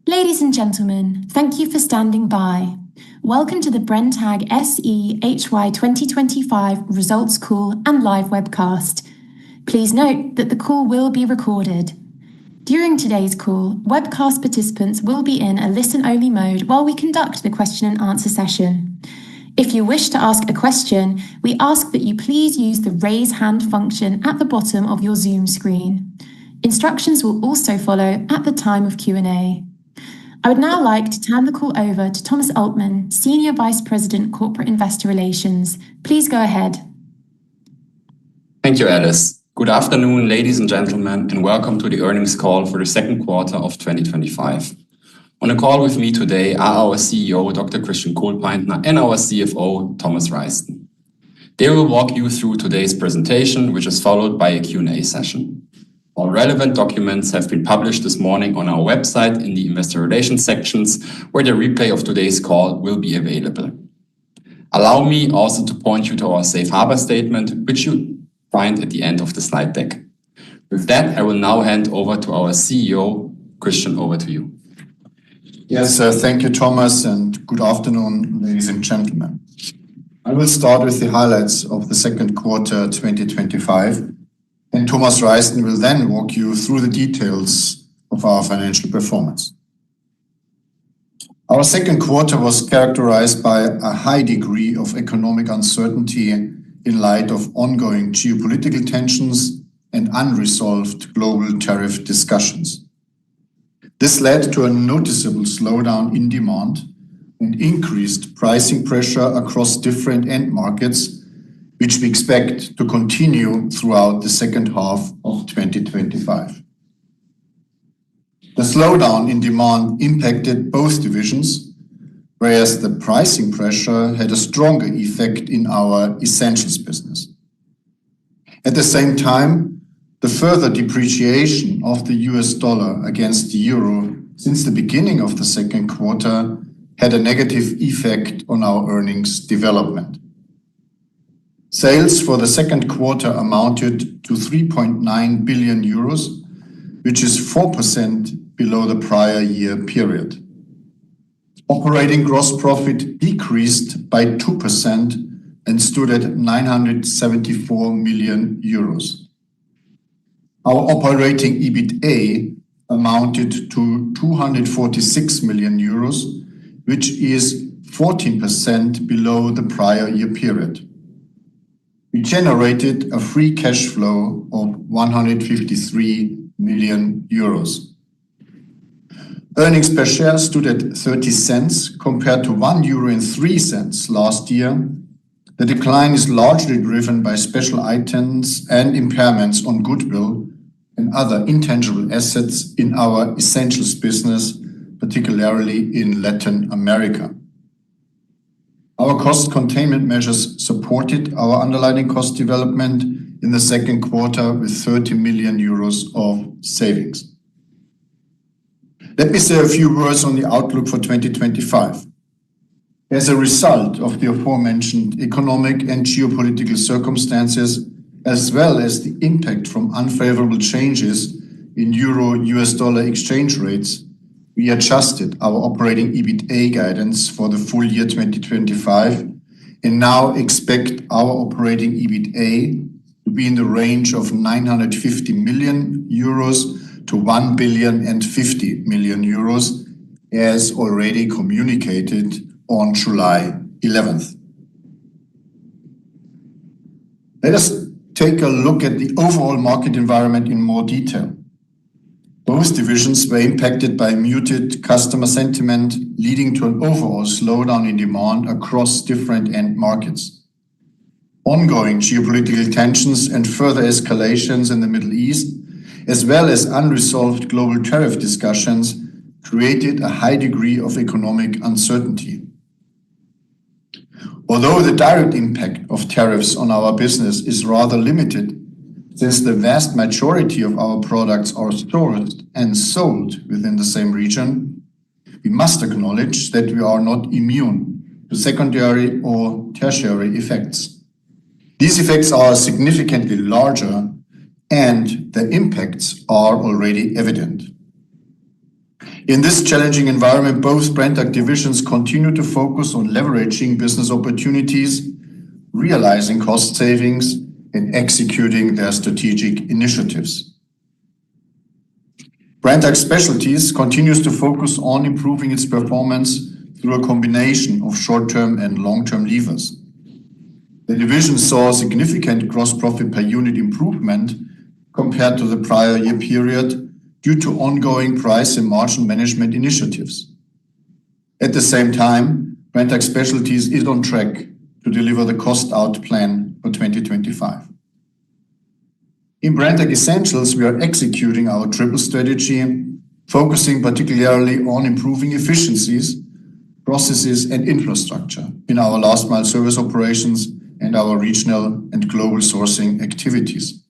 Ladies and gentlemen, thank you for standing by. Welcome to the Brenntag SE HY 2025 results call and live webcast. Please note that the call will be recorded. During today's call, webcast participants will be in a listen-only mode while we conduct the question and answer session. If you wish to ask a question, we ask that you please use the raise hand function at the bottom of your Zoom screen. Instructions will also follow at the time of Q&A. I would now like to turn the call over to Thomas Altmann, Senior Vice President, Corporate Investor Relations. Please go ahead. Thank you, Alice. Good afternoon, ladies and gentlemen, and welcome to the earnings call for the second quarter of 2025. On the call with me today are our CEO, Dr. Christian Kohlpaintner, and our CFO, Thomas Reisten. They will walk you through today's presentation, which is followed by a Q&A session. All relevant documents have been published this morning on our website in the Investor Relations sections, where the replay of today's call will be available. Allow me also to point you to our safe harbor statement, which you find at the end of the slide deck. With that, I will now hand over to our CEO. Christian, over to you. Yes, thank you, Thomas, and good afternoon, ladies and gentlemen. I will start with the highlights of the second quarter 2025. And Thomas Reisten will then walk you through the details of our financial performance. Our second quarter was characterized by a high degree of economic uncertainty in light of ongoing geopolitical tensions and unresolved global tariff discussions. This led to a noticeable slowdown in demand and increased pricing pressure across different end markets, which we expect to continue throughout the second half of 2025. The slowdown in demand impacted both divisions, whereas the pricing pressure had a stronger effect in our essentials business. At the same time, the further depreciation of the US dollar against the euro since the beginning of the second quarter had a negative effect on our earnings development. Sales for the second quarter amounted to 3.9 billion euros, which is 4% below the prior year period. Operating gross profit decreased by 2% and stood at 974 million euros. Our operating EBITA amounted to 246 million euros, which is 14% below the prior year period. We generated a free cash flow of 153 million euros. Earnings per share stood at 30 cents compared to 1.03 euro last year. The decline is largely driven by special items and impairments on goodwill and other intangible assets in our essentials business, particularly in Latin America. Our cost containment measures supported our underlying cost development in the second quarter with 30 million euros of savings. Let me say a few words on the outlook for 2025. As a result of the aforementioned economic and geopolitical circumstances, as well as the impact from unfavorable changes in euro-US dollar exchange rates, we adjusted our operating EBITA guidance for the full year 2025 and now expect our operating EBITA to be in the range of 950 million euros to 1,050 million euros, as already communicated on July 11th. Let us take a look at the overall market environment in more detail. Both divisions were impacted by muted customer sentiment, leading to an overall slowdown in demand across different end markets. Ongoing geopolitical tensions and further escalations in the Middle East, as well as unresolved global tariff discussions, created a high degree of economic uncertainty. Although the direct impact of tariffs on our business is rather limited, since the vast majority of our products are sourced and sold within the same region, we must acknowledge that we are not immune to secondary or tertiary effects. These effects are significantly larger and the impacts are already evident. In this challenging environment, both Brenntag divisions continue to focus on leveraging business opportunities, realizing cost savings, and executing their strategic initiatives. Brenntag Specialties continues to focus on improving its performance through a combination of short-term and long-term levers. The division saw a significant gross profit per unit improvement compared to the prior year period due to ongoing price and margin management initiatives. At the same time, Brenntag Specialties is on track to deliver the cost-out plan for 2025. In Brenntag Essentials, we are executing our triple strategy, focusing particularly on improving efficiencies, processes, and infrastructure in our last-mile service operations and our regional and global sourcing activities.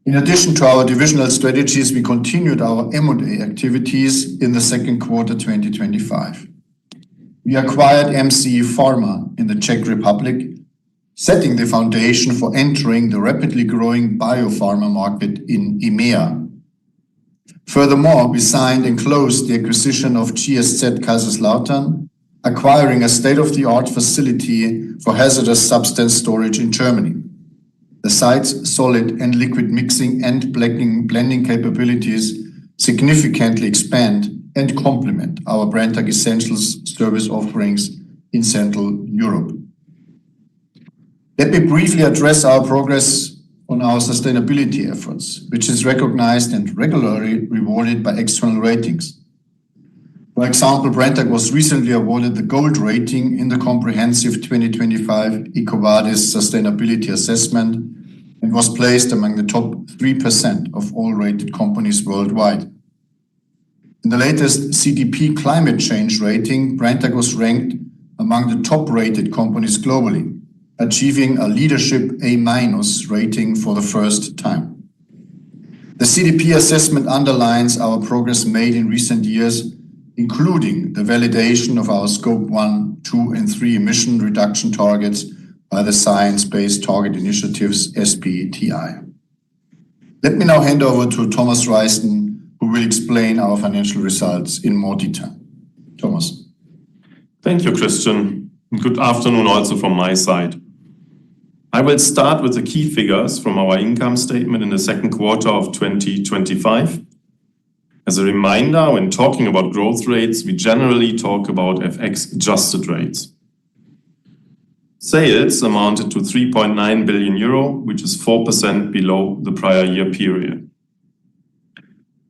In addition to our divisional strategies, we continued our M&A activities in the second quarter 2025. We acquired MCE Pharma in the Czech Republic, setting the foundation for entering the rapidly growing biopharma market in EMEA. Furthermore, we signed and closed the acquisition of GSZ Kaiserslautern, acquiring a state-of-the-art facility for hazardous substance storage in Germany. The site's solid and liquid mixing and blending capabilities significantly expand and complement our Brenntag Essentials service offerings in Central Europe. Let me briefly address our progress on our sustainability efforts, which is recognized and regularly rewarded by external ratings. For example, Brenntag was recently awarded the Gold rating in the comprehensive 2025 EcoVadis Sustainability Assessment and was placed among the top 3% of all rated companies worldwide. In the latest CDP climate change rating, Brenntag was ranked among the top-rated companies globally, achieving a leadership A- rating for the first time. The CDP assessment underlines our progress made in recent years, including the validation of our Scope 1, 2, and 3 emission reduction targets by the Science Based Targets initiative SBTi. Let me now hand over to Thomas Reisten, who will explain our financial results in more detail. Thomas. Thank you, Christian. Good afternoon also from my side. I will start with the key figures from our income statement in the second quarter of 2025. As a reminder, when talking about growth rates, we generally talk about FX-adjusted rates. Sales amounted to 3.9 billion euro, which is 4% below the prior year period.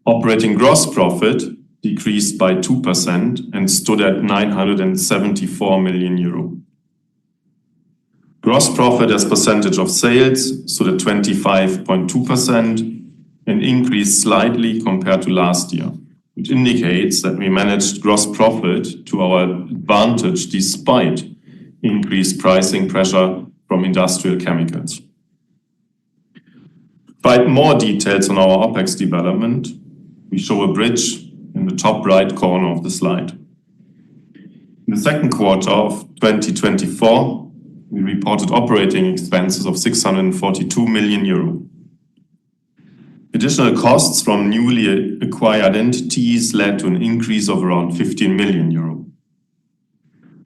Operating gross profit decreased by 2% and stood at 974 million euro. Gross profit as percentage of sales stood at 25.2% and increased slightly compared to last year, which indicates that we managed gross profit to our advantage despite increased pricing pressure from industrial chemicals. To provide more details on our OpEx development, we show a bridge in the top right corner of the slide. In the second quarter of 2024, we reported operating expenses of 642 million euro. Additional costs from newly acquired entities led to an increase of around 15 million euro.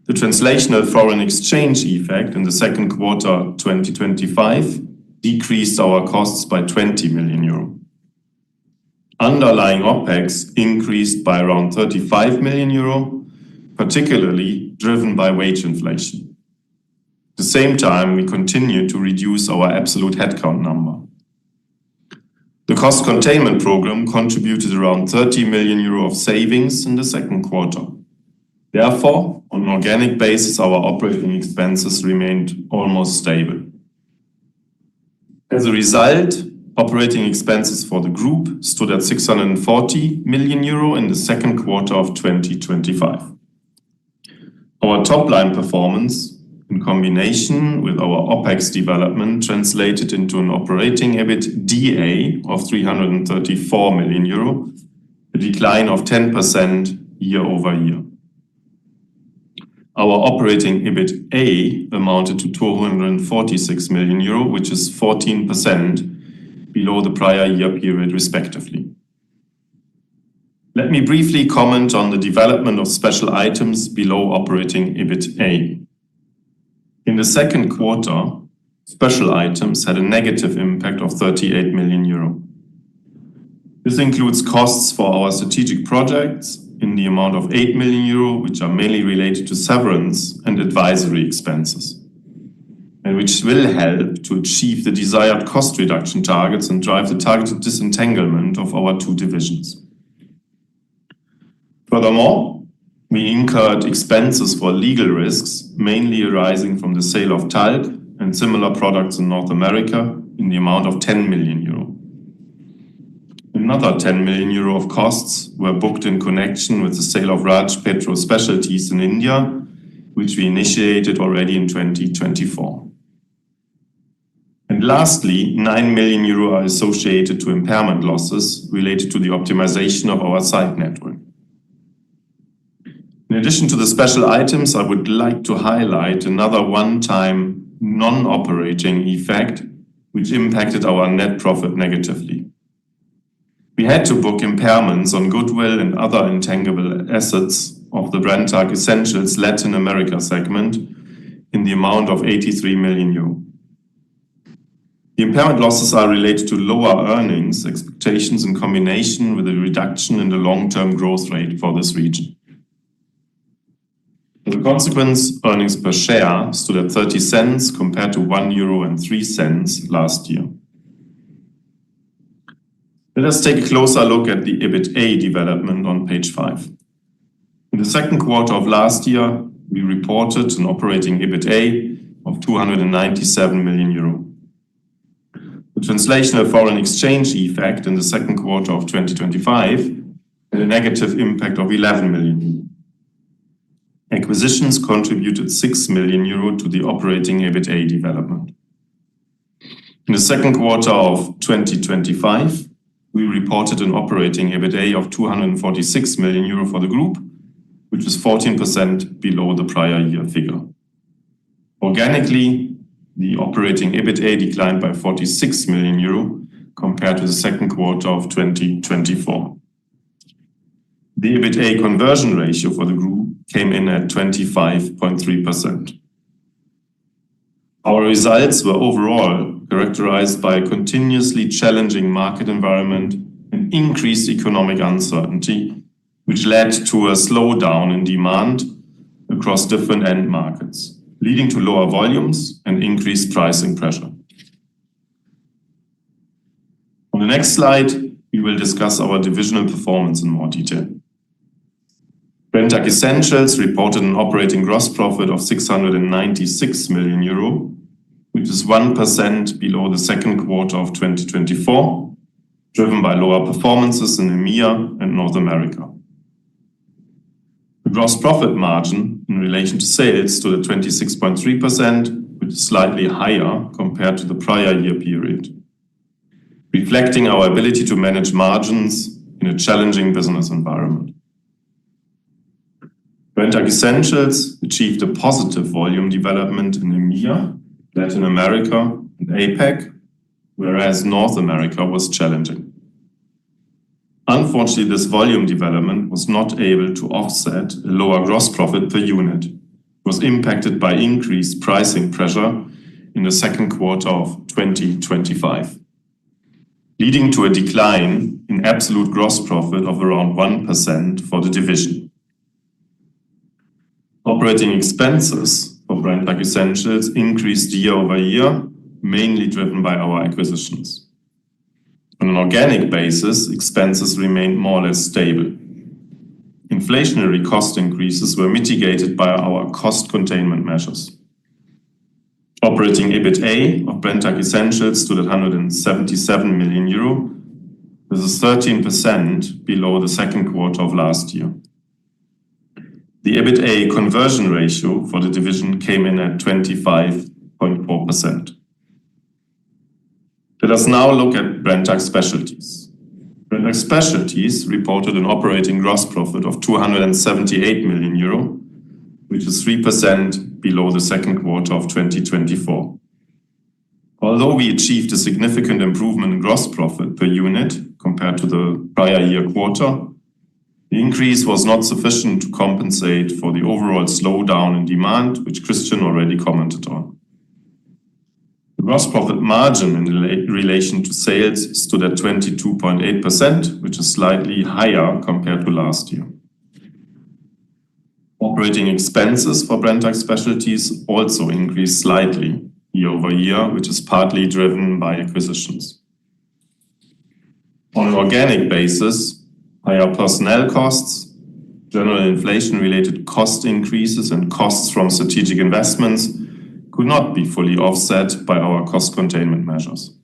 The translational foreign exchange effect in the second quarter 2025 decreased our costs by 20 million euro. Underlying OpEx increased by around 35 million euro, particularly driven by wage inflation. At the same time, we continue to reduce our absolute headcount number. The cost containment program contributed around 30 million euro of savings in the second quarter. Therefore, on an organic basis, our operating expenses remained almost stable. As a result, operating expenses for the group stood at 640 million euro in the second quarter of 2025. Our top-line performance, in combination with our OpEx development, translated into an operating EBITDA of 334 million euro, a decline of 10% year-over-year. Our operating EBITA amounted to 246 million euro, which is 14% below the prior year period, respectively. Let me briefly comment on the development of special items below operating EBITA. In the second quarter, special items had a negative impact of 38 million euro. This includes costs for our strategic projects in the amount of 8 million euro, which are mainly related to severance and advisory expenses, and which will help to achieve the desired cost reduction targets and drive the targeted disentanglement of our two divisions. Furthermore, we incurred expenses for legal risks, mainly arising from the sale of talc and similar products in North America in the amount of 10 million euro. Another 10 million euro of costs were booked in connection with the sale of Raj Petro Specialties in India, which we initiated already in 2024. And lastly, 9 million euro are associated to impairment losses related to the optimization of our site network. In addition to the special items, I would like to highlight another one-time non-operating effect which impacted our net profit negatively. We had to book impairments on goodwill and other intangible assets of the Brenntag Essentials Latin America segment in the amount of 83 million euro. The impairment losses are related to lower earnings expectations in combination with a reduction in the long-term growth rate for this region. As a consequence, earnings per share stood at 30 cents compared to 1.03 euro last year. Let us take a closer look at the EBITA development on page 5. In the second quarter of last year, we reported an operating EBITA of 297 million euro. The translational foreign exchange effect in the second quarter of 2025 had a negative impact of 11 million euro. Acquisitions contributed 6 million euro to the operating EBITA development. In the second quarter of 2025, we reported an operating EBITA of 246 million euro for the group, which was 14% below the prior year figure. Organically, the operating EBITA declined by 46 million euro compared to the second quarter of 2024. The EBITA conversion ratio for the group came in at 25.3%. Our results were overall characterized by a continuously challenging market environment and increased economic uncertainty, which led to a slowdown in demand across different end markets, leading to lower volumes and increased pricing pressure. On the next slide, we will discuss our divisional performance in more detail. Brenntag Essentials reported an operating gross profit of 696 million euro, which is 1% below the second quarter of 2024, driven by lower performances in EMEA and North America. The gross profit margin in relation to sales stood at 26.3%, which is slightly higher compared to the prior year period, reflecting our ability to manage margins in a challenging business environment. Brenntag Essentials achieved a positive volume development in EMEA, Latin America, and APAC, whereas North America was challenging. Unfortunately, this volume development was not able to offset a lower gross profit per unit. It was impacted by increased pricing pressure in the second quarter of 2025, leading to a decline in absolute gross profit of around 1% for the division. Operating expenses for Brenntag Essentials increased year-over-year, mainly driven by our acquisitions. On an organic basis, expenses remained more or less stable. Inflationary cost increases were mitigated by our cost containment measures. Operating EBITA of Brenntag Essentials stood at 177 million euro. This is 13% below the second quarter of last year. The EBITA conversion ratio for the division came in at 25.4%. Let us now look at Brenntag Specialties. Brenntag Specialties reported an operating gross profit of 278 million euro, which is 3% below the second quarter of 2024. Although we achieved a significant improvement in gross profit per unit compared to the prior year quarter, The increase was not sufficient to compensate for the overall slowdown in demand, which Christian already commented on. The gross profit margin in relation to sales stood at 22.8%, which is slightly higher compared to last year. Operating expenses for Brenntag Specialties also increased slightly year-over-year, which is partly driven by acquisitions. On an organic basis, higher personnel costs, general inflation-related cost increases, and costs from strategic investments could not be fully offset by our cost containment measures.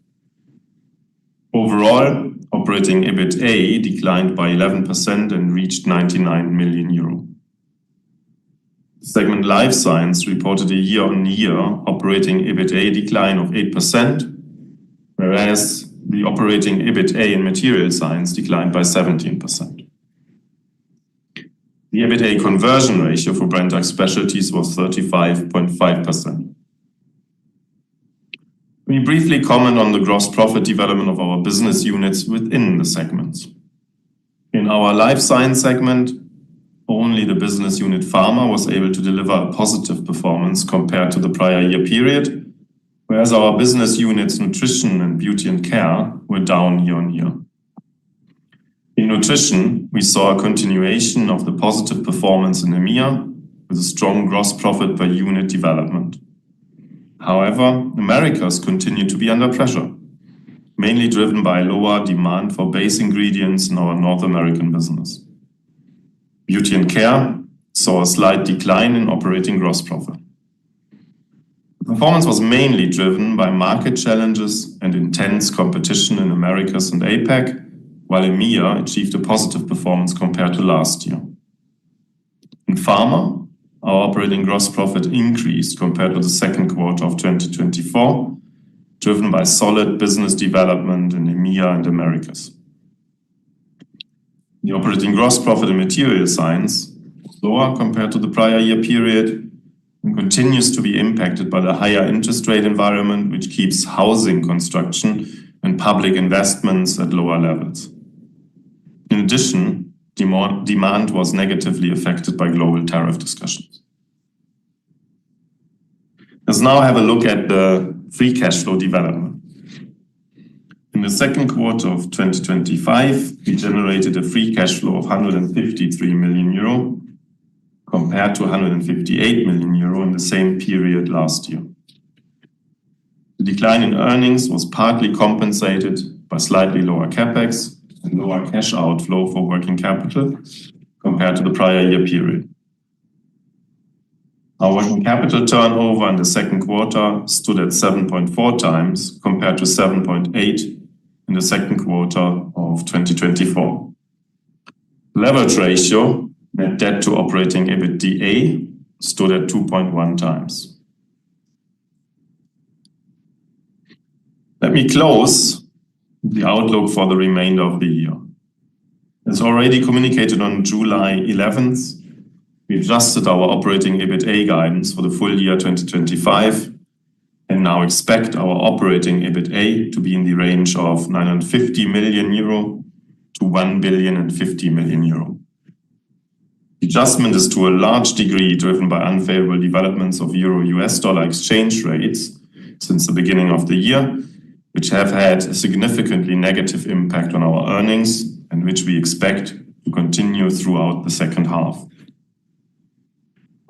Overall, operating EBITA declined by 11% and reached 99 million euro. Segment Life Science reported a year-on-year operating EBITA decline of 8%, whereas the operating EBITA in Material Science declined by 17%. The EBITA conversion ratio for Brenntag Specialties was 35.5%. We briefly comment on the gross profit development of our business units within the segments. In our Life Science segment, only the business unit Pharma was able to deliver a positive performance compared to the prior year period, whereas our business units Nutrition and Beauty and Care were down year-on-year. In Nutrition, we saw a continuation of the positive performance in EMEA with a strong gross profit per unit development. However, Americas continued to be under pressure, mainly driven by lower demand for base ingredients in our North American business. Beauty and Care saw a slight decline in operating gross profit. The performance was mainly driven by market challenges and intense competition in Americas and APAC, while EMEA achieved a positive performance compared to last year. In Pharma, our operating gross profit increased compared to the second quarter of 2024, driven by solid business development in EMEA and Americas. The operating gross profit in Material Science was lower compared to the prior year period and continues to be impacted by the higher interest rate environment, which keeps housing construction and public investments at lower levels. In addition, demand was negatively affected by global tariff discussions. Let's now have a look at the free cash flow development. In the second quarter of 2025, we generated a free cash flow of 153 million euro compared to 158 million euro in the same period last year. The decline in earnings was partly compensated by slightly lower CapEx and lower cash outflow for working capital compared to the prior year period. Our working capital turnover in the second quarter stood at 7.4 times compared to 7.8 in the second quarter of 2024. Leverage ratio, net debt to operating EBITDA, stood at 2.1 times. Let me close with the outlook for the remainder of the year. As already communicated on July 11th, we adjusted our operating EBITA guidance for the full year 2025 and now expect our operating EBITA to be in the range of 950 million euro to 1,050 million euro. The adjustment is to a large degree driven by unfavorable developments of euro-US dollar exchange rates since the beginning of the year, which have had a significantly negative impact on our earnings and which we expect to continue throughout the second half.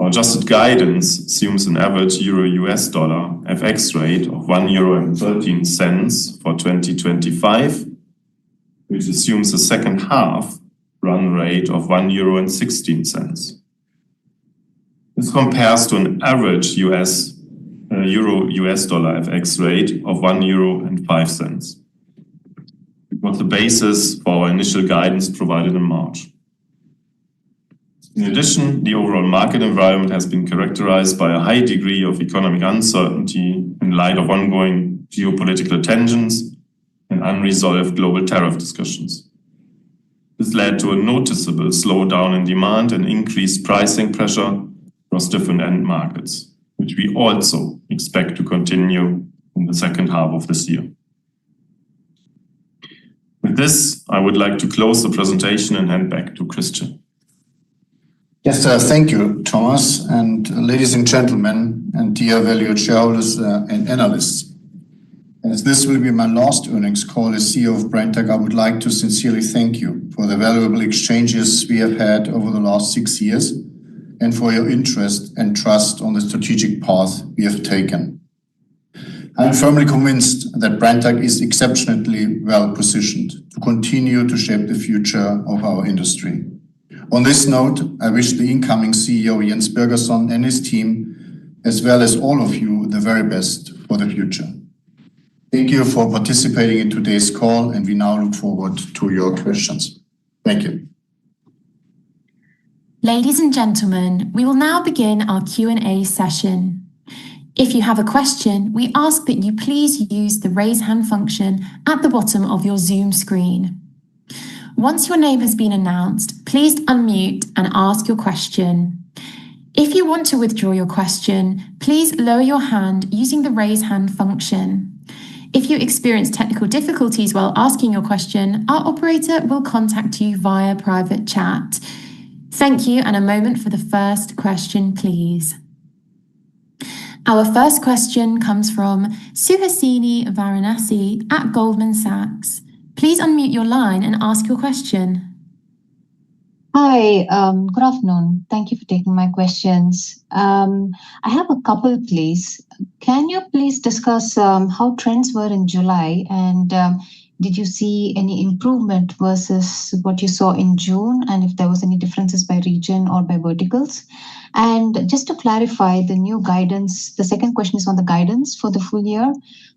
Our adjusted guidance assumes an average euro-US dollar FX rate of €1.13 for 2025, which assumes a second half run rate of €1.16. This compares to an average euro-US dollar FX rate of €1.05. It was the basis for our initial guidance provided in March. In addition, the overall market environment has been characterized by a high degree of economic uncertainty in light of ongoing geopolitical tensions and unresolved global tariff discussions. This led to a noticeable slowdown in demand and increased pricing pressure across different end markets, which we also expect to continue in the second half of this year. With this, I would like to close the presentation and hand back to Christian. Yes, thank you, Thomas. And ladies and gentlemen, and dear valued shareholders and analysts, as this will be my last earnings call as CEO of Brenntag, I would like to sincerely thank you for the valuable exchanges we have had over the last 6 years and for your interest and trust on the strategic path we have taken. I'm firmly convinced that Brenntag is exceptionally well positioned to continue to shape the future of our industry. On this note, I wish the incoming CEO Jens Birgersson and his team, as well as all of you, the very best for the future. Thank you for participating in today's call, and we now look forward to your questions. Thank you. Ladies and gentlemen, we will now begin our Q&A session. If you have a question, we ask that you please use the raise hand function at the bottom of your Zoom screen. Once your name has been announced, please unmute and ask your question. If you want to withdraw your question, please lower your hand using the raise hand function. If you experience technical difficulties while asking your question, our operator will contact you via private chat. Thank you, and a moment for the first question, please. Our first question comes from Suhasini Varanasi at Goldman Sachs. Please unmute your line and ask your question. Hi, good afternoon. Thank you for taking my questions. I have a couple, please. Can you please discuss how trends were in July, and did you see any improvement versus what you saw in June, and if there was any differences by region or by verticals? And just to clarify the new guidance, the second question is on the guidance for the full year.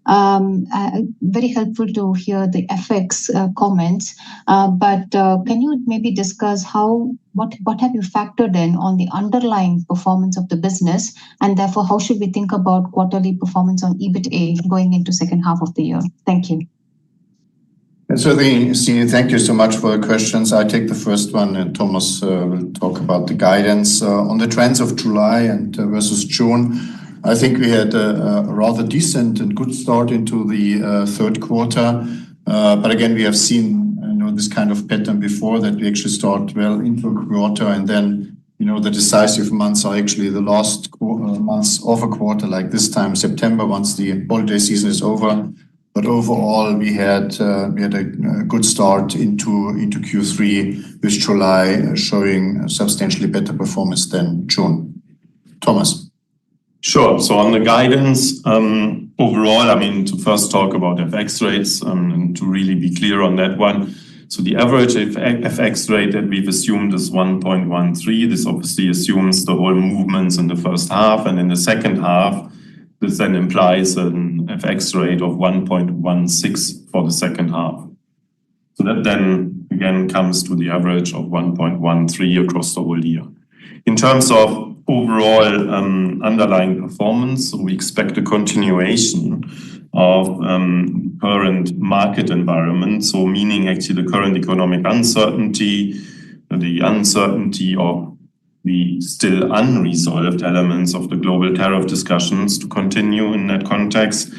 Very helpful to hear the FX comments, but can you maybe discuss what have you factored in on the underlying performance of the business, and therefore how should we think about quarterly performance on EBITA going into second half of the year? Thank you. And so, thank you so much for the questions. I take the first one, and Thomas will talk about the guidance. On the trends of July and versus June, I think we had a rather decent and good start into the third quarter. But again, we have seen this kind of pattern before, that we actually start well into a quarter, and then the decisive months are actually the last months of a quarter, like this time September, once the holiday season is over. But overall, we had a good start into Q3 with July showing substantially better performance than June. Thomas. Sure. So on the guidance, overall, to first talk about FX rates and to really be clear on that one. So the average FX rate that we've assumed is 1.13. This obviously assumes the whole movements in the first half, and in the second half, this then implies an FX rate of 1.16 for the second half. So that then again comes to the average of 1.13 across the whole year. In terms of overall underlying performance, we expect a continuation of current market environment. So meaning actually the current economic uncertainty, the uncertainty of the still unresolved elements of the global tariff discussions to continue in that context,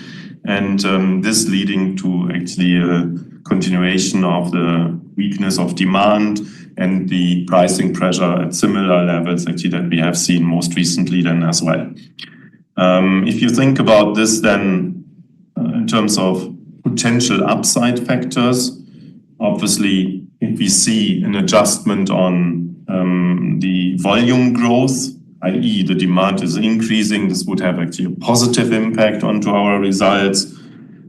and this leading to actually a continuation of the weakness of demand and the pricing pressure at similar levels actually that we have seen most recently then as well. If you think about this then in terms of potential upside factors, obviously if we see an adjustment on the volume growth, i.e. the demand is increasing, this would have actually a positive impact onto our results.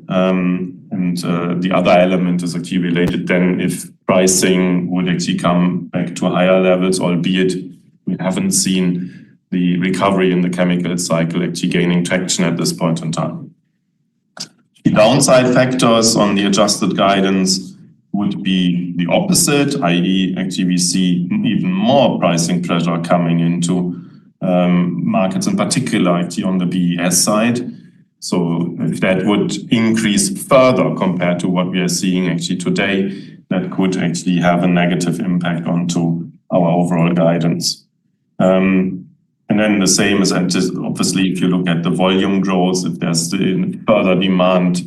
And the other element is actually related then if pricing would actually come back to higher levels, albeit we haven't seen the recovery in the chemical cycle actually gaining traction at this point in time. The downside factors on the adjusted guidance would be the opposite, i.e. actually we see even more pricing pressure coming into markets, in particular actually on the BES side. So if that would increase further compared to what we are seeing actually today, that could actually have a negative impact onto our overall guidance. And then the same as obviously if you look at the volume growth, if there's further demand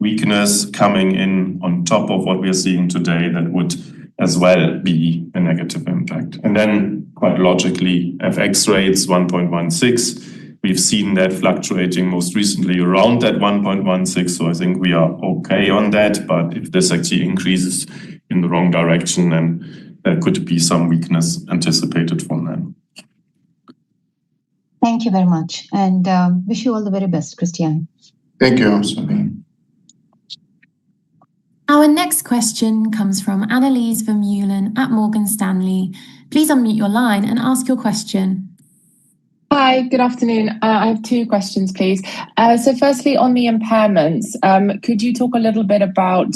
weakness coming in on top of what we are seeing today, that would as well be a negative impact. And then quite logically, FX rates 1.16. We've seen that fluctuating most recently around that 1.16. So I think we are okay on that. But if this actually increases in the wrong direction, then there could be some weakness anticipated from them. Thank you very much, and wish you all the very best, Christian. Thank you, Sabine. Our next question comes from Annelies Vermeulen at Morgan Stanley. Please unmute your line and ask your question. Hi, good afternoon. I have two questions, please. So firstly, on the impairments, could you talk a little bit about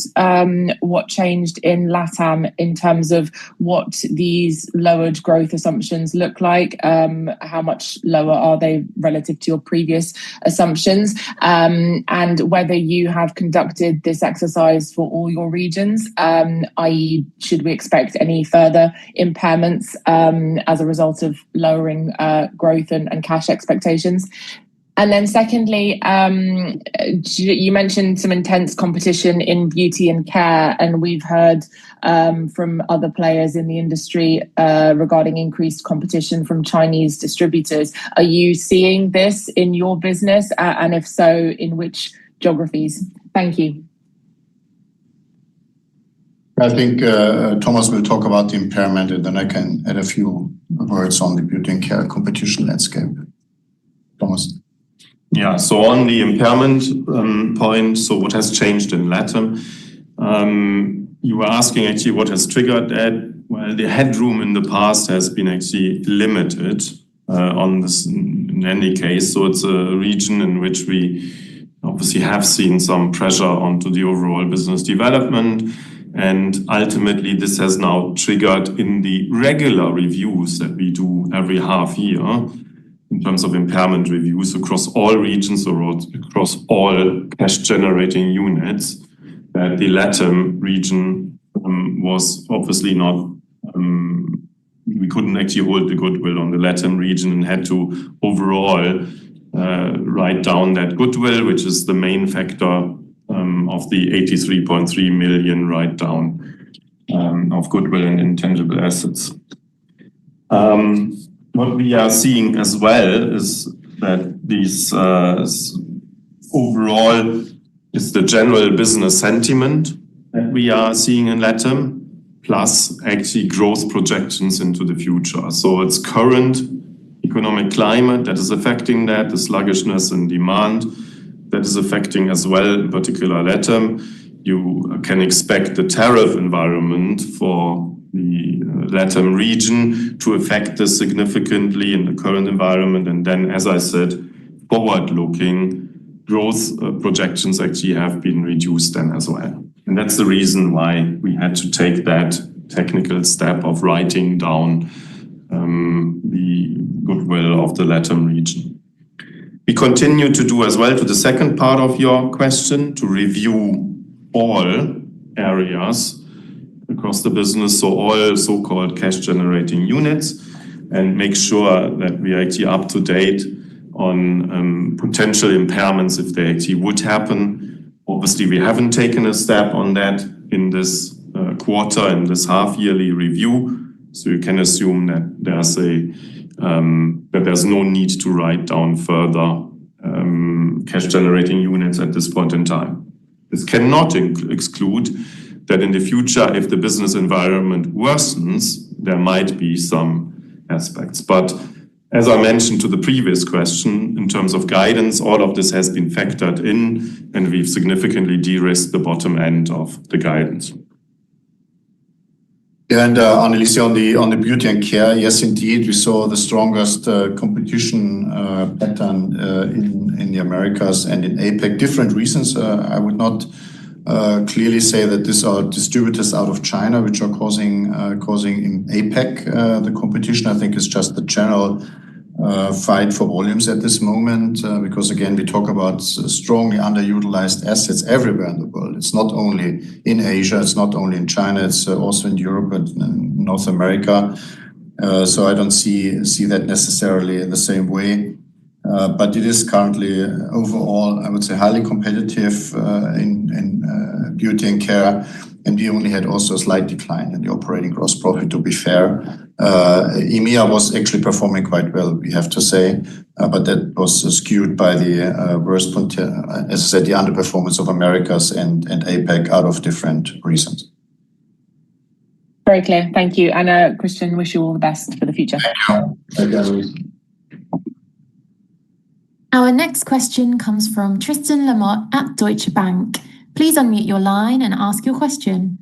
what changed in LATAM in terms of what these lowered growth assumptions look like? How much lower are they relative to your previous assumptions? And whether you have conducted this exercise for all your regions, i.e. should we expect any further impairments as a result of lowering growth and cash expectations? And then secondly, you mentioned some intense competition in beauty and care, and we've heard from other players in the industry regarding increased competition from Chinese distributors. Are you seeing this in your business? And if so, in which geographies? Thank you. I think Thomas will talk about the impairment, and then I can add a few words on the beauty and care competition landscape. Thomas. Yeah, so on the impairment point, so what has changed in LATAM? You were asking actually what has triggered that. Well, the headroom in the past has been actually limited on this in any case. So it's a region in which we obviously have seen some pressure onto the overall business development. And ultimately, this has now triggered in the regular reviews that we do every half year in terms of impairment reviews across all regions or across all cash generating units, that the LATAM region was obviously not, we couldn't actually hold the goodwill on the LATAM region and had to overall write down that goodwill, which is the main factor of the 83.3 million write down of goodwill and intangible assets. What we are seeing as well is that these overall is the general business sentiment that we are seeing in LATAM, plus actually growth projections into the future. So it's current economic climate that is affecting that, the sluggishness in demand that is affecting as well, in particular LATAM. You can expect the tariff environment for the LATAM region to affect this significantly in the current environment. And then, as I said, forward-looking growth projections actually have been reduced then as well. And that's the reason why we had to take that technical step of writing down the goodwill of the LATAM region. We continue to do as well, to the second part of your question, to review all areas across the business, so all so-called cash-generating units, and make sure that we are actually up to date on potential impairments if they actually would happen. Obviously, we haven't taken a step on that in this quarter, in this half-yearly review, so you can assume that there's no need to write down further cash-generating units at this point in time. This cannot exclude that in the future, if the business environment worsens, there might be some aspects. But as I mentioned to the previous question, in terms of guidance, all of this has been factored in, and we've significantly de-risked the bottom end of the guidance. Yeah, and Annelies, on the beauty and care, yes, indeed, we saw the strongest competition pattern in the Americas and in APAC. Different reasons. I would not clearly say that these are distributors out of China which are causing in APAC the competition. I think it's just the general fight for volumes at this moment, because again, we talk about strongly underutilized assets everywhere in the world. It's not only in Asia, it's not only in China, it's also in Europe and in North America. So I don't see that necessarily in the same way. but it is currently overall, I would say, highly competitive in beauty and care. And we only had also a slight decline in the operating gross profit, to be fair. EMEA was actually performing quite well, we have to say, but that was skewed by the as I said, the underperformance of Americas and APAC out of different reasons. Very clear. Thank you. And Christian, wish you all the best for the future. Thank you. Our next question comes from Tristan Lamotte at Deutsche Bank. Please unmute your line and ask your question.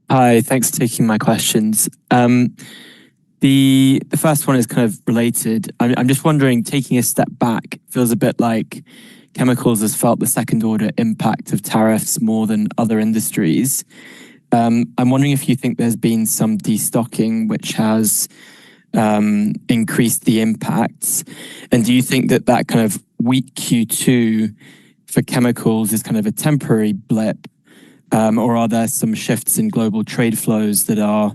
Hi, thanks for taking my questions. The first one is kind of related. I'm just wondering, taking a step back, feels a bit like chemicals has felt the second order impact of tariffs more than other industries. I'm wondering if you think there's been some destocking which has increased the impacts, and do you think that that kind of weak Q2 for chemicals is kind of a temporary blip, or are there some shifts in global trade flows that are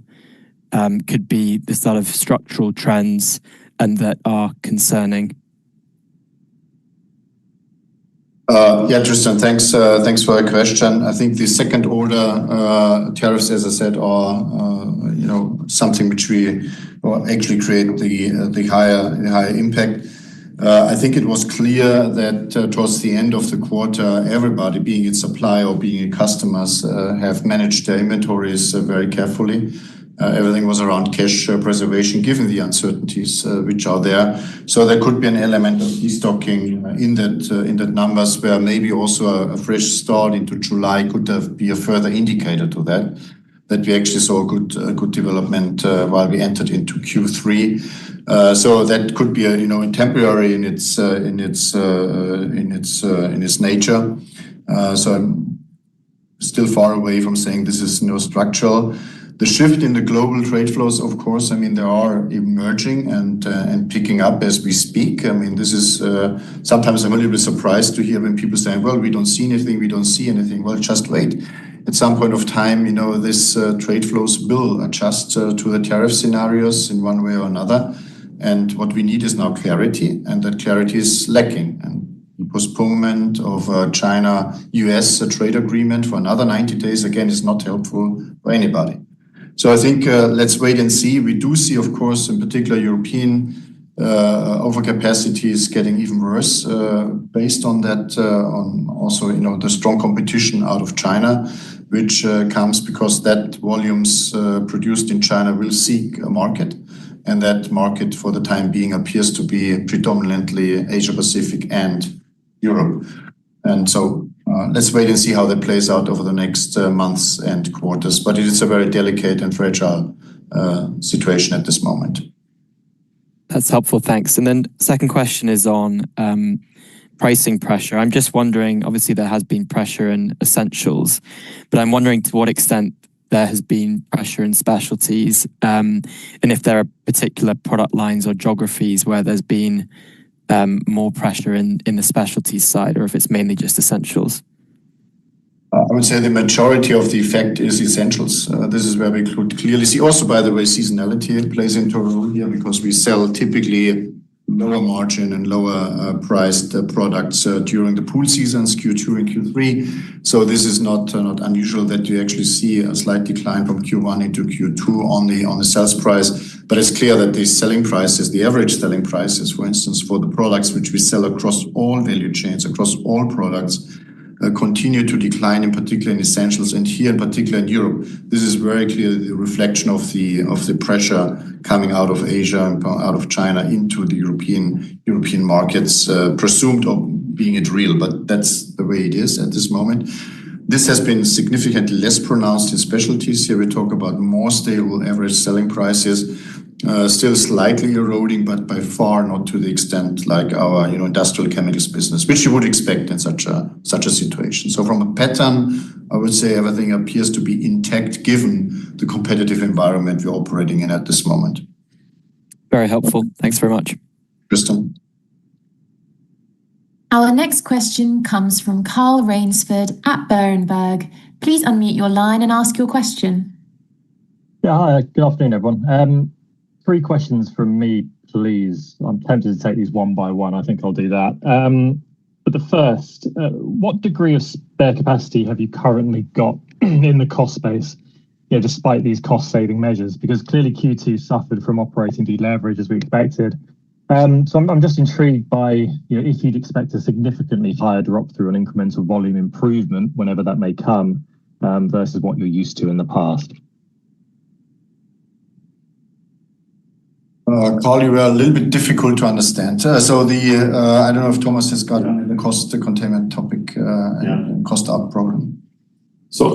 could be the sort of structural trends and that are concerning? Yeah, Tristan, thanks for your question. I think the second order tariffs, as I said, are something which we actually create the higher impact. I think it was clear that towards the end of the quarter, everybody, being it supply or being it customers, have managed their inventories very carefully. Everything was around cash preservation, given the uncertainties which are there. So there could be an element of destocking in that numbers, where maybe also a fresh start into July could be a further indicator to that we actually saw a good development while we entered into Q3. So that could be temporary in its nature. So I'm still far away from saying this is structural. The shift in the global trade flows, of course, I mean, they are emerging and picking up as we speak. I mean, this is sometimes I'm a little bit surprised to hear when people say, well, we don't see anything, we don't see anything. Well, just wait. At some point of time, this trade flows will adjust to the tariff scenarios in one way or another. And what we need is now clarity, and that clarity is lacking. And the postponement of China-US trade agreement for another 90 days, again, is not helpful for anybody. So I think let's wait and see. We do see, of course, in particular, European overcapacity is getting even worse based on that, on also the strong competition out of China, which comes because that volumes produced in China will seek a market, and that market for the time being appears to be predominantly Asia Pacific and Europe. And so let's wait and see how that plays out over the next months and quarters. But it is a very delicate and fragile situation at this moment. That's helpful, thanks. And then second question is on pricing pressure. I'm just wondering, obviously there has been pressure in essentials, but I'm wondering to what extent there has been pressure in specialties, and if there are particular product lines or geographies where there's been more pressure in the specialties side, or if it's mainly just essentials. I would say the majority of the effect is essentials. This is where we could clearly see. Also, by the way, seasonality plays into a role here, because we sell typically lower margin and lower priced products during the pool seasons, Q2 and Q3. So this is not unusual that you actually see a slight decline from Q1 into Q2 on the sales price. But it's clear that the selling prices, the average selling prices, for instance, for the products which we sell across all value chains, across all products, continue to decline, in particular in essentials, and here in particular in Europe. This is very clearly the reflection of the pressure coming out of Asia and out of China into the European markets, presumed of being it real, but that's the way it is at this moment. This has been significantly less pronounced in specialties. Here we talk about more stable average selling prices, still slightly eroding, but by far not to the extent like our industrial chemicals business, which you would expect in such a situation. So from a pattern, I would say everything appears to be intact given the competitive environment we're operating in at this moment. Very helpful. Thanks very much. Tristan. Our next question comes from Carl Rainsford at Berenberg. Please unmute your line and ask your question. Yeah, hi, good afternoon, everyone. Three questions from me, please. I'm tempted to take these one by one. I think I'll do that. But the first, what degree of spare capacity have you currently got in the cost base, despite these cost-saving measures? Because clearly Q2 suffered from operating deleverage as we expected. So I'm just intrigued by if you'd expect a significantly higher drop through an incremental volume improvement whenever that may come versus what you're used to in the past. Carl, you were a little bit difficult to understand. I don't know if Thomas has gotten the cost containment topic and cost out program. If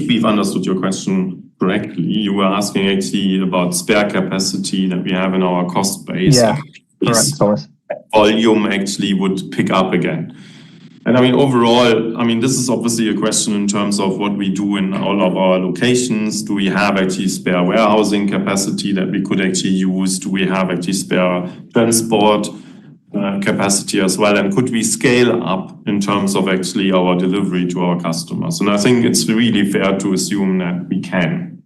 we've understood your question correctly, you were asking actually about spare capacity that we have in our cost base. Yeah, correct, Thomas. Volume actually would pick up again. And I mean, overall, this is obviously a question in terms of what we do in all of our locations. Do we have actually spare warehousing capacity that we could actually use? Do we have actually spare transport capacity as well? And could we scale up in terms of actually our delivery to our customers? And I think it's really fair to assume that we can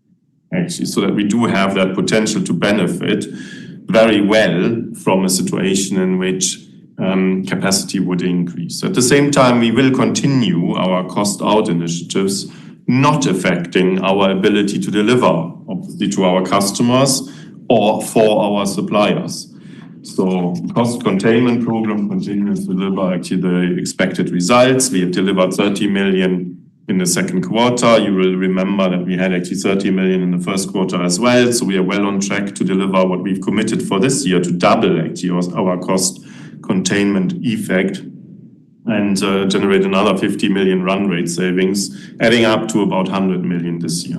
actually, so that we do have that potential to benefit very well from a situation in which capacity would increase. At the same time, we will continue our cost out initiatives, not affecting our ability to deliver, obviously, to our customers or for our suppliers. So cost containment program continues to deliver actually the expected results. We have delivered 30 million in the second quarter. You will remember that we had actually 30 million in the first quarter as well. So we are well on track to deliver what we've committed for this year, to double actually our cost containment effect and generate another 50 million run rate savings, adding up to about 100 million this year.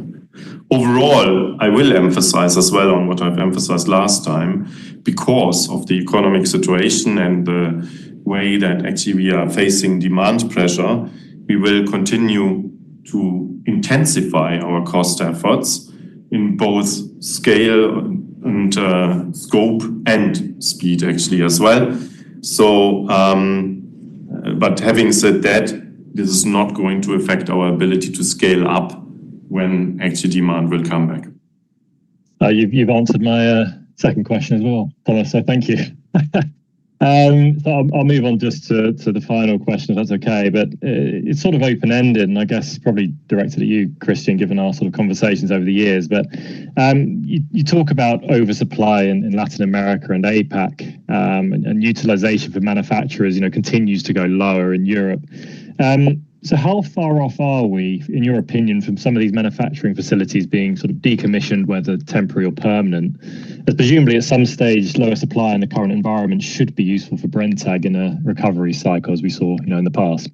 Overall, I will emphasize as well on what I've emphasized last time, because of the economic situation and the way that actually we are facing demand pressure, we will continue to intensify our cost efforts in both scale and scope and speed actually as well. So, but having said that, this is not going to affect our ability to scale up when actually demand will come back. You've answered my second question as well, Thomas, so thank you. So I'll move on just to the final question, if that's okay. But it's sort of open-ended, and I guess probably directed at you, Christian, given our sort of conversations over the years. But you talk about oversupply in Latin America and APAC, and utilization for manufacturers, continues to go lower in Europe. So how far off are we, in your opinion, from some of these manufacturing facilities being sort of decommissioned, whether temporary or permanent? As presumably at some stage, lower supply in the current environment should be useful for Brenntag in a recovery cycle, as we saw, in the past.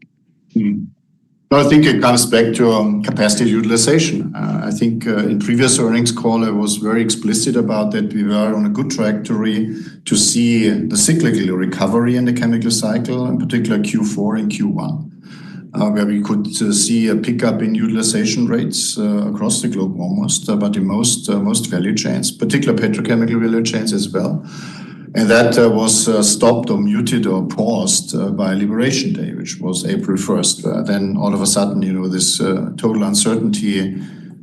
I think it comes back to capacity utilization. I think in previous earnings call, I was very explicit about that we were on a good trajectory to see the cyclical recovery in the chemical cycle, in particular Q4 and Q1. Where we could see a pickup in utilization rates across the globe almost, but in most value chains, particularly petrochemical value chains as well. And that was stopped or muted or paused by Liberation Day, which was April 1st. Then all of a sudden, this total uncertainty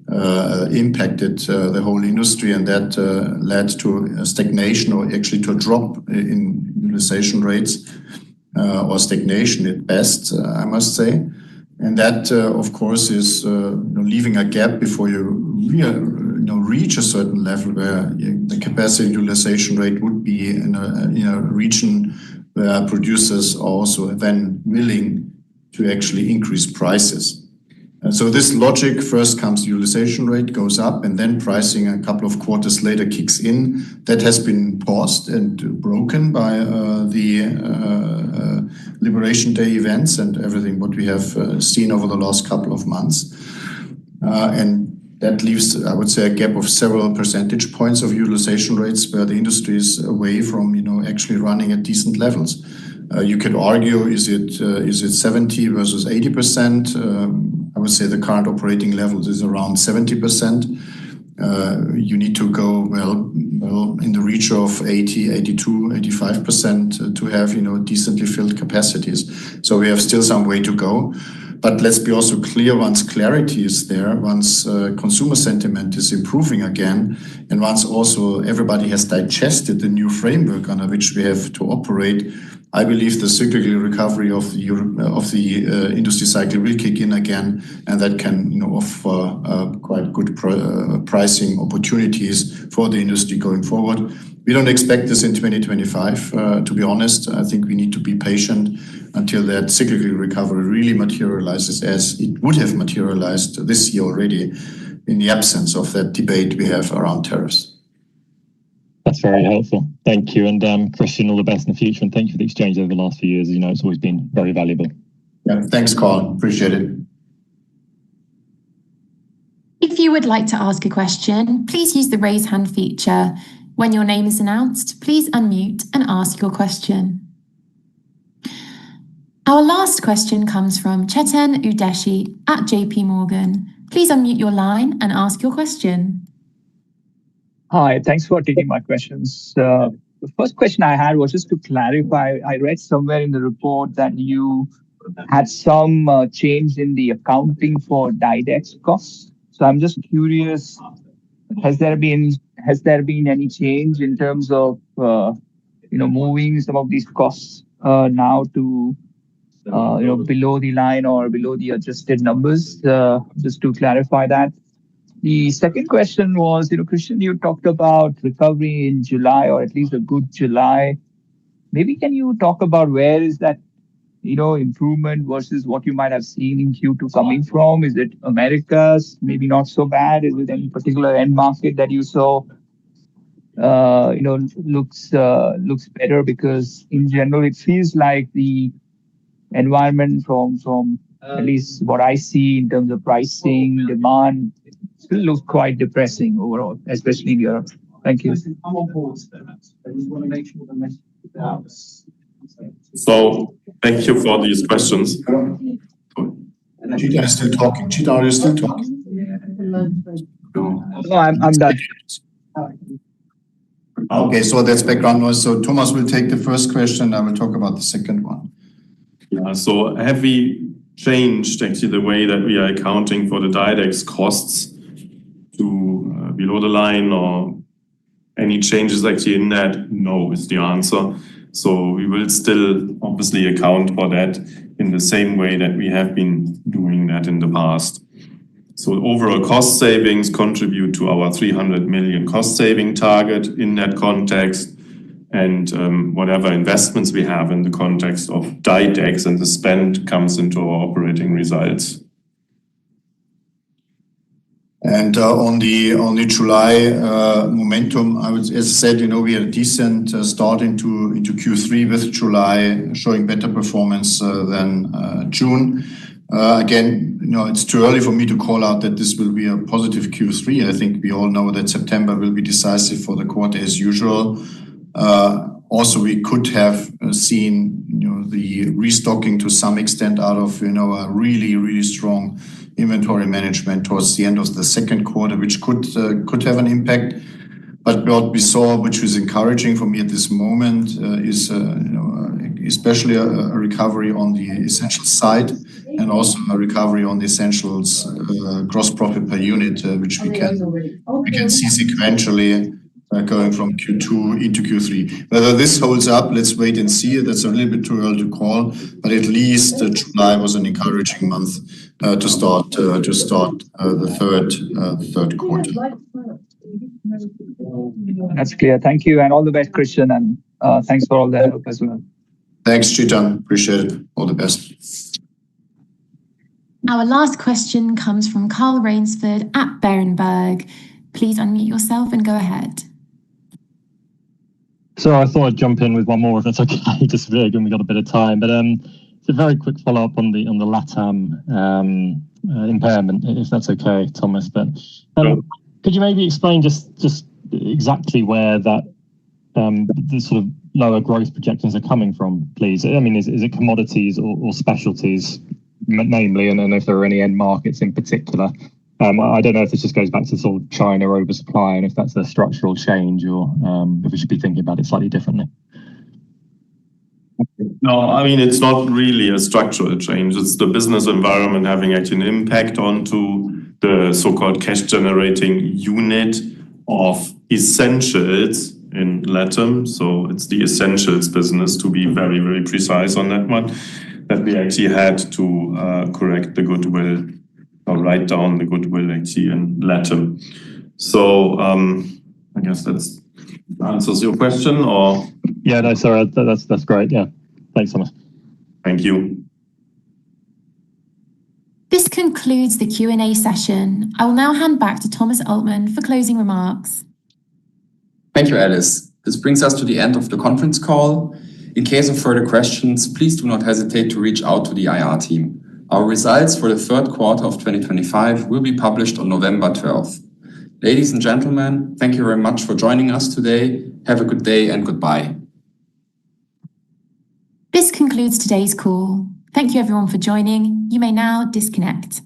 impacted the whole industry, and that led to a stagnation or actually to a drop in utilization rates. Or stagnation at best, I must say. And that, of course, is leaving a gap before you reach a certain level where the capacity utilization rate would be in a region where producers are also then willing to actually increase prices. And so this logic, first comes utilization rate, goes up, and then pricing a couple of quarters later kicks in. That has been paused and broken by the Liberation Day events and everything what we have seen over the last couple of months. And that leaves, I would say, a gap of several percentage points of utilization rates where the industry is away from actually running at decent levels. You could argue, is it 70 versus 80%? I would say the current operating levels is around 70%. You need to go well in the reach of 80, 82, 85% to have decently filled capacities. So we have still some way to go. But let's be also clear, once clarity is there, once consumer sentiment is improving again, and once also everybody has digested the new framework under which we have to operate, I believe the cyclical recovery of the industry cycle will kick in again, and that can offer quite good pricing opportunities for the industry going forward. We don't expect this in 2025, to be honest. I think we need to be patient until that cyclical recovery really materializes as it would have materialized this year already in the absence of that debate we have around tariffs. That's very helpful. Thank you. And Christian, all the best in the future. And thank you for the exchange over the last few years. It's always been very valuable. Yeah, thanks, Carl. Appreciate it. If you would like to ask a question, please use the raise hand feature. When your name is announced, please unmute and ask your question. Our last question comes from Chetan Udeshi at JP Morgan. Please unmute your line and ask your question. Hi, thanks for taking my questions. The first question I had was just to clarify. I read somewhere in the report that you had some change in the accounting for DiDEX costs. So I'm just curious, has there been any change in terms of moving some of these costs now to below the line or below the adjusted numbers? Just to clarify that. The second question was, Christian, you talked about recovery in July, or at least a good July. Maybe can you talk about where is that improvement versus what you might have seen in Q2 coming from? Is it Americas? Maybe not so bad. Is it any particular end market that you saw looks better? Because in general, it feels like the environment from at least what I see in terms of pricing, demand, still looks quite depressing overall, especially in Europe. Thank you. So thank you for these questions. Chetan is still talking. Chetan, are you still talking? No, I'm done. Okay, so that's background noise. So Thomas will take the first question. I will talk about the second one. Yeah, so have we changed actually the way that we are accounting for the DiDEX costs to below the line, or any changes actually in that? No, is the answer. So we will still obviously account for that in the same way that we have been doing that in the past. So overall cost savings contribute to our 300 million cost saving target in that context. And whatever investments we have in the context of DiDEX and the spend comes into our operating results. And on the July momentum, as I said, we had a decent start into Q3 with July showing better performance than June. Again, it's too early for me to call out that this will be a positive Q3. I think we all know that September will be decisive for the quarter as usual. Also, we could have seen the restocking to some extent out of a really, really strong inventory management towards the end of the second quarter, which could have an impact. But what we saw, which was encouraging for me at this moment, is especially a recovery on the essentials side, and also a recovery on the essentials gross profit per unit, which we can see sequentially going from Q2 into Q3. Whether this holds up, let's wait and see. That's a little bit too early to call, but at least July was an encouraging month to start the third quarter. That's clear. Thank you, and all the best, Christian, and thanks for all the help as well. Thanks, Chetan. Appreciate it. All the best. Our last question comes from Carl Rainsford at Berenberg. Please unmute yourself and go ahead. So I thought I'd jump in with one more if that's okay, just given we got a bit of time. But it's a very quick follow-up on the LATAM impairment, if that's okay, Thomas. But could you maybe explain just exactly where that the sort of lower growth projections are coming from, please? I mean, is it commodities or specialties, namely, and if there are any end markets in particular? I don't know if this just goes back to sort of China oversupply and if that's a structural change, or if we should be thinking about it slightly differently. Yeah, still talking. Chetan, are you still talking? Okay, so that's background noise. So Thomas, I think you No, I mean, it's not really a structural change. It's the business environment having actually an impact onto the so-called cash generating unit of essentials in LATAM. So it's the essentials business, to be very, very precise on that one, that we actually had to correct the goodwill or write down the goodwill actually in LATAM. So I guess that's answers your question, or? Yeah, no, sorry, that's great. Yeah, thanks, Thomas. Thank you. This concludes the Q&A session. I will now hand back to Thomas Altmann for closing remarks. Thank you, Alice. This brings us to the end of the conference call. In case of further questions, please do not hesitate to reach out to the IR team. Our results for the third quarter of 2025 will be published on November 12th. Ladies and gentlemen, thank you very much for joining us today. Have a good day and goodbye. This concludes today's call. Thank you everyone for joining. You may now disconnect.